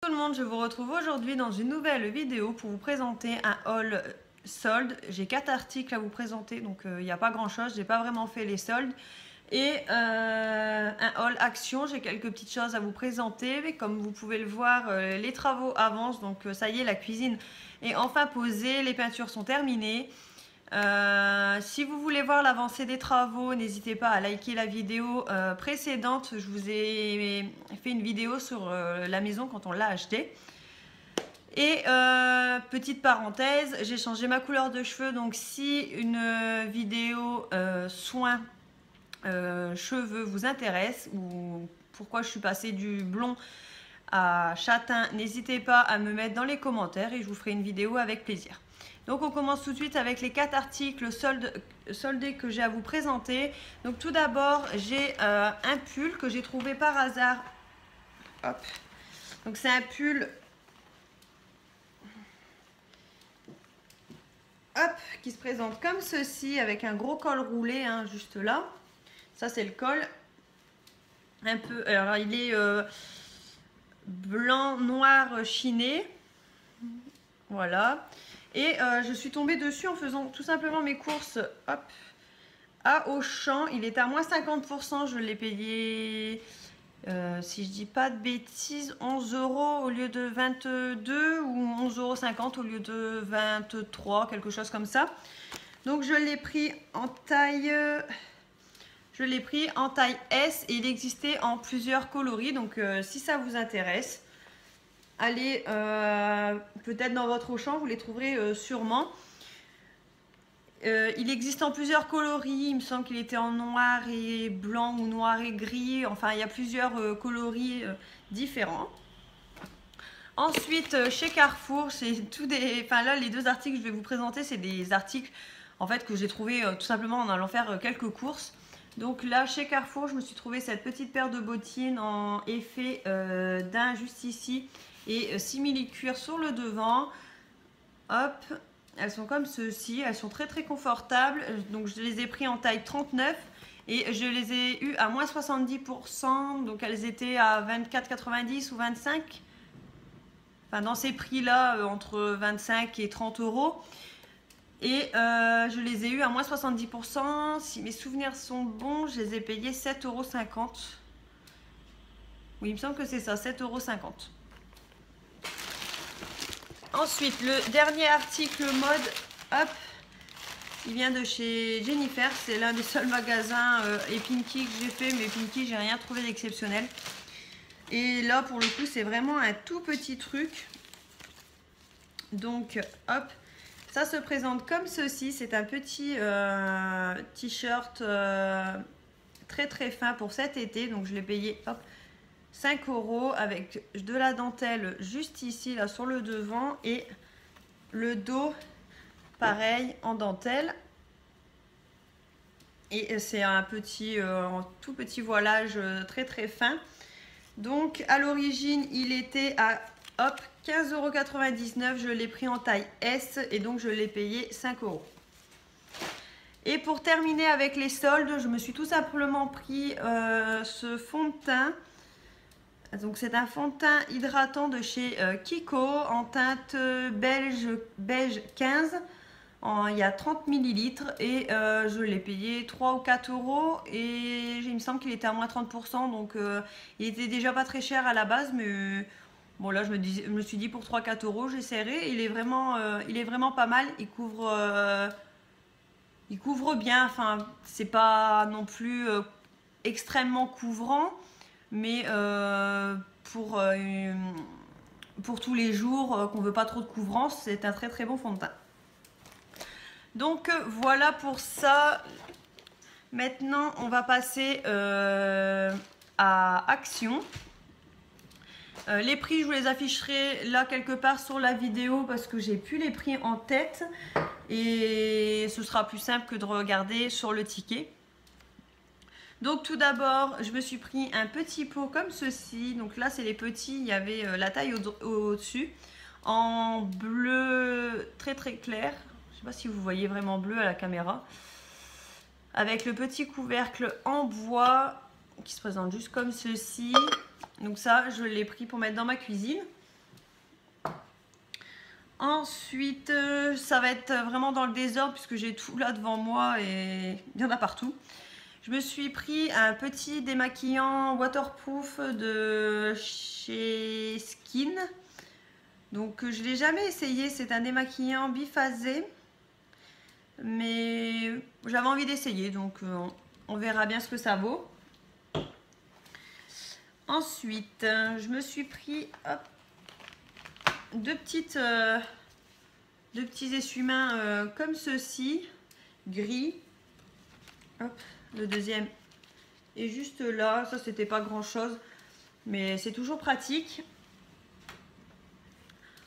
Tout le monde, je vous retrouve aujourd'hui dans une nouvelle vidéo pour vous présenter un haul solde. J'ai 4 articles à vous présenter, donc il n'y a pas grand chose, j'ai pas vraiment fait les soldes. Et un haul action, j'ai quelques petites choses à vous présenter. Mais comme vous pouvez le voir, les travaux avancent, donc ça y est, la cuisine est enfin posée, les peintures sont terminées. Si vous voulez voir l'avancée des travaux, n'hésitez pas à liker la vidéo précédente. Je vous ai fait une vidéo sur la maison quand on l'a achetée. Et petite parenthèse, j'ai changé ma couleur de cheveux. Donc si une vidéo soin cheveux vous intéresse, ou pourquoi je suis passée du blond à châtain, n'hésitez pas à me mettre dans les commentaires et je vous ferai une vidéo avec plaisir. Donc on commence tout de suite avec les 4 articles soldés que j'ai à vous présenter. Donc tout d'abord, j'ai un pull que j'ai trouvé par hasard. Hop. Donc c'est un pull qui se présente comme ceci avec un gros col roulé juste là. Ça c'est le col. Un peu, alors il est blanc noir chiné. Voilà. Et je suis tombée dessus en faisant tout simplement mes courses à Auchan. Il est à moins 50%. Je l'ai payé, si je dis pas de bêtises, 11 € au lieu de 22 ou 11,50 € au lieu de 23, quelque chose comme ça. Donc je l'ai pris en taille... S et il existait en plusieurs coloris. Donc si ça vous intéresse, allez peut-être dans votre Auchan, vous les trouverez sûrement. Il existe en plusieurs coloris, il me semble qu'il était en noir et blanc ou noir et gris. Enfin, il y a plusieurs coloris différents. Ensuite, chez Carrefour, c'est tout des... Enfin là, les 2 articles que je vais vous présenter, c'est des articles en fait que j'ai trouvé tout simplement en allant faire quelques courses. Donc là, chez Carrefour, je me suis trouvé cette petite paire de bottines en effet daim juste ici et simili-cuir sur le devant. Hop, elles sont comme ceci, elles sont très confortables. Donc je les ai pris en taille 39 et je les ai eues à moins 70%. Donc elles étaient à 24,90 ou 25. Enfin dans ces prix-là, entre 25 et 30 €. Et je les ai eues à moins 70%. Si mes souvenirs sont bons, je les ai payés 7,50 €. Oui, il me semble que c'est ça, 7,50 €. Ensuite, le dernier article mode, hop, il vient de chez Jennifer. C'est l'un des seuls magasins et Pinky que j'ai fait, mais Pinky, j'ai rien trouvé d'exceptionnel. Et là, pour le coup, c'est vraiment un tout petit truc. Donc, hop. Ça se présente comme ceci, c'est un petit t-shirt très fin pour cet été, donc je l'ai payé 5 € avec de la dentelle juste ici, là sur le devant, et le dos pareil en dentelle. Et c'est un tout petit voilage très fin. Donc à l'origine, il était à 15,99 €, je l'ai pris en taille S et donc je l'ai payé 5 €. Et pour terminer avec les soldes, je me suis tout simplement pris ce fond de teint. Donc c'est un fond de teint hydratant de chez Kiko en teinte beige 15. Il y a 30 ml et je l'ai payé 3 ou 4 € et il me semble qu'il était à moins 30%, donc il était déjà pas très cher à la base, mais bon là je me suis dit pour 3-4 € j'essaierai. Il est vraiment pas mal, il couvre bien, enfin c'est pas non plus extrêmement couvrant, mais pour tous les jours qu'on veut pas trop de couvrance, c'est un très bon fond de teint. Donc voilà pour ça. Maintenant on va passer à Action. Les prix, je vous les afficherai là quelque part sur la vidéo parce que j'ai plus les prix en tête et ce sera plus simple que de regarder sur le ticket. Donc tout d'abord, je me suis pris un petit pot comme ceci. Donc là, c'est les petits, il y avait la taille au-dessus en bleu très clair. Je ne sais pas si vous voyez vraiment bleu à la caméra. Avec le petit couvercle en bois qui se présente juste comme ceci. Donc ça, je l'ai pris pour mettre dans ma cuisine. Ensuite, ça va être vraiment dans le désordre puisque j'ai tout là devant moi et il y en a partout. Je me suis pris un petit démaquillant waterproof de chez Skin. Donc je ne l'ai jamais essayé, c'est un démaquillant biphasé. Mais j'avais envie d'essayer, donc on verra bien ce que ça vaut. Ensuite, je me suis pris deux petits essuie-mains comme ceci, gris. Hop, le deuxième est juste là. Ça, c'était pas grand chose, mais c'est toujours pratique.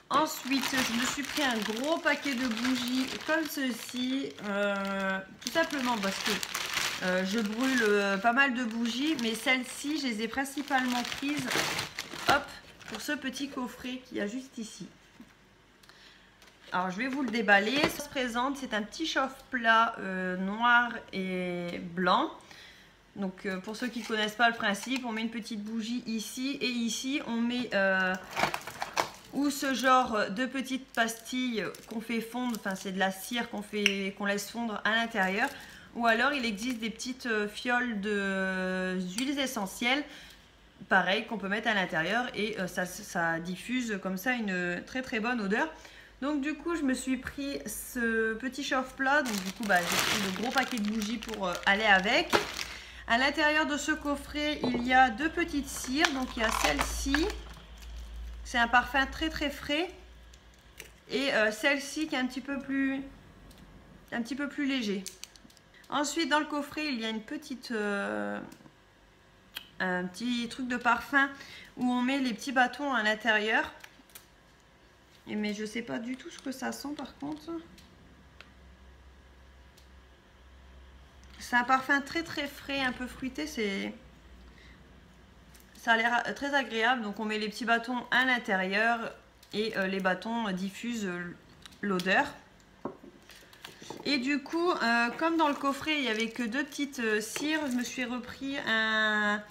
Ensuite, je me suis pris un gros paquet de bougies comme ceci, tout simplement parce que je brûle pas mal de bougies, mais celles-ci, je les ai principalement prises pour ce petit coffret qu'il y a juste ici. Alors, je vais vous le déballer. Ça se présente, c'est un petit chauffe-plat noir et blanc. Donc, pour ceux qui ne connaissent pas le principe, on met une petite bougie ici et ici, on met... ou ce genre de petites pastilles qu'on fait fondre, enfin c'est de la cire qu'on laisse fondre à l'intérieur, ou alors il existe des petites fioles d'huiles essentielles, pareil, qu'on peut mettre à l'intérieur et ça diffuse comme ça une très très bonne odeur. Donc du coup je me suis pris ce petit chauffe-plat, donc du coup j'ai pris le gros paquet de bougies pour aller avec. À l'intérieur de ce coffret il y a deux petites cires, donc il y a celle-ci. C'est un parfum très très frais et celle-ci qui est un petit peu plus léger. Ensuite dans le coffret il y a une petite un petit truc de parfum où on met les petits bâtons à l'intérieur. Mais je sais pas du tout ce que ça sent par contre. C'est un parfum très très frais, un peu fruité, ça a l'air très agréable. Donc on met les petits bâtons à l'intérieur et les bâtons diffusent l'odeur. Et du coup, comme dans le coffret il n'y avait que deux petites cires, je me suis repris un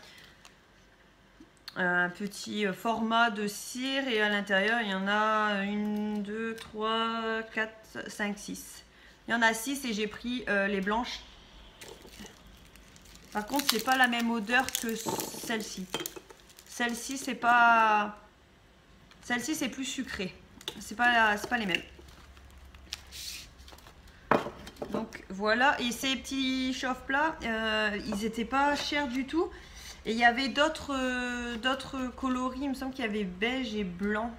petit format de cire et à l'intérieur il y en a 1, 2, 3, 4, 5, 6. Il y en a 6 et j'ai pris les blanches. Par contre c'est pas la même odeur que celle-ci. Celle-ci c'est pas... Celle-ci c'est plus sucré. C'est pas les mêmes. Donc voilà, et ces petits chauffe-plats, ils n'étaient pas chers du tout. Et il y avait d'autres coloris, il me semble qu'il y avait beige et blanc.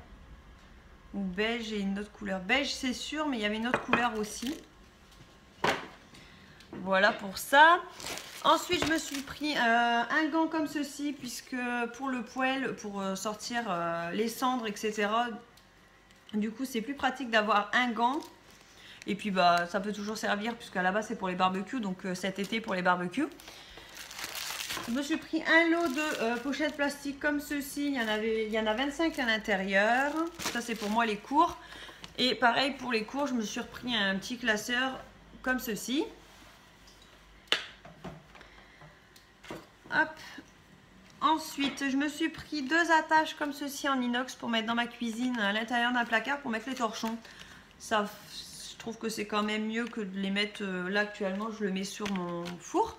Ou beige et une autre couleur. Beige c'est sûr, mais il y avait une autre couleur aussi. Voilà pour ça. Ensuite je me suis pris un gant comme ceci, puisque pour le poêle, pour sortir les cendres, etc. Du coup c'est plus pratique d'avoir un gant. Et puis ça peut toujours servir, puisqu'à la base c'est pour les barbecues, donc cet été pour les barbecues. Je me suis pris un lot de pochettes plastiques comme ceci. Il y en a 25 à l'intérieur. Ça c'est pour moi les cours. Et pareil pour les cours, je me suis repris un petit classeur comme ceci. Hop. Ensuite, je me suis pris deux attaches comme ceci en inox pour mettre dans ma cuisine à l'intérieur d'un placard pour mettre les torchons. Ça, je trouve que c'est quand même mieux que de les mettre là actuellement. Je le mets sur mon four.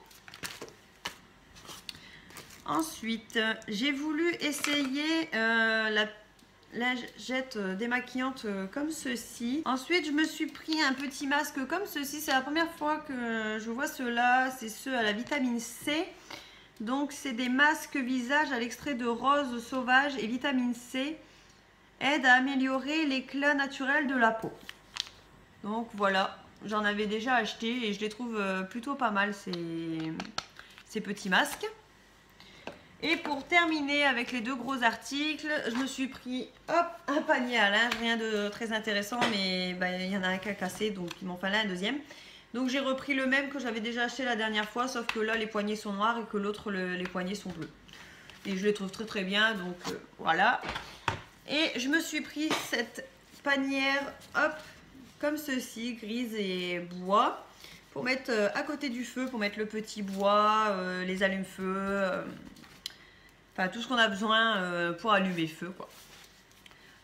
Ensuite, j'ai voulu essayer la lingette démaquillante comme ceci. Ensuite, je me suis pris un petit masque comme ceci. C'est la première fois que je vois ceux-là. C'est ceux à la vitamine C. Donc, c'est des masques visage à l'extrait de rose sauvage et vitamine C. Aide à améliorer l'éclat naturel de la peau. Donc, voilà. J'en avais déjà acheté et je les trouve plutôt pas mal, ces petits masques. Et pour terminer avec les deux gros articles, je me suis pris un panier à linge, rien de très intéressant, mais il y en a un qui a cassé, donc il m'en fallait un deuxième. Donc j'ai repris le même que j'avais déjà acheté la dernière fois, sauf que là les poignées sont noires et que l'autre les poignées sont bleues. Et je les trouve très très bien, donc voilà. Et je me suis pris cette panière, comme ceci, grise et bois, pour mettre à côté du feu, pour mettre le petit bois, les allumes-feu... Enfin, tout ce qu'on a besoin pour allumer feu, quoi.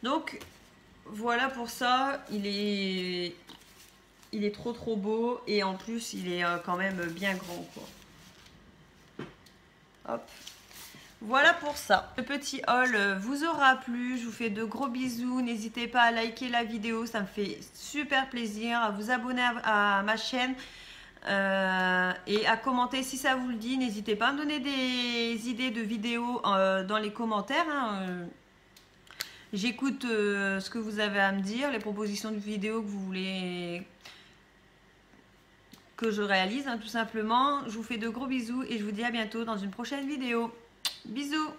Donc, voilà pour ça, il est trop beau et en plus il est quand même bien grand quoi. Hop. Voilà pour ça. Le petit haul vous aura plu. Je vous fais de gros bisous. N'hésitez pas à liker la vidéo. Ça me fait super plaisir. À vous abonner à ma chaîne. Et à commenter si ça vous le dit. N'hésitez pas à me donner des idées de vidéos dans les commentaires. Hein. J'écoute ce que vous avez à me dire. Les propositions de vidéos que vous voulez que je réalise. Hein, tout simplement. Je vous fais de gros bisous. Et je vous dis à bientôt dans une prochaine vidéo. Bisous.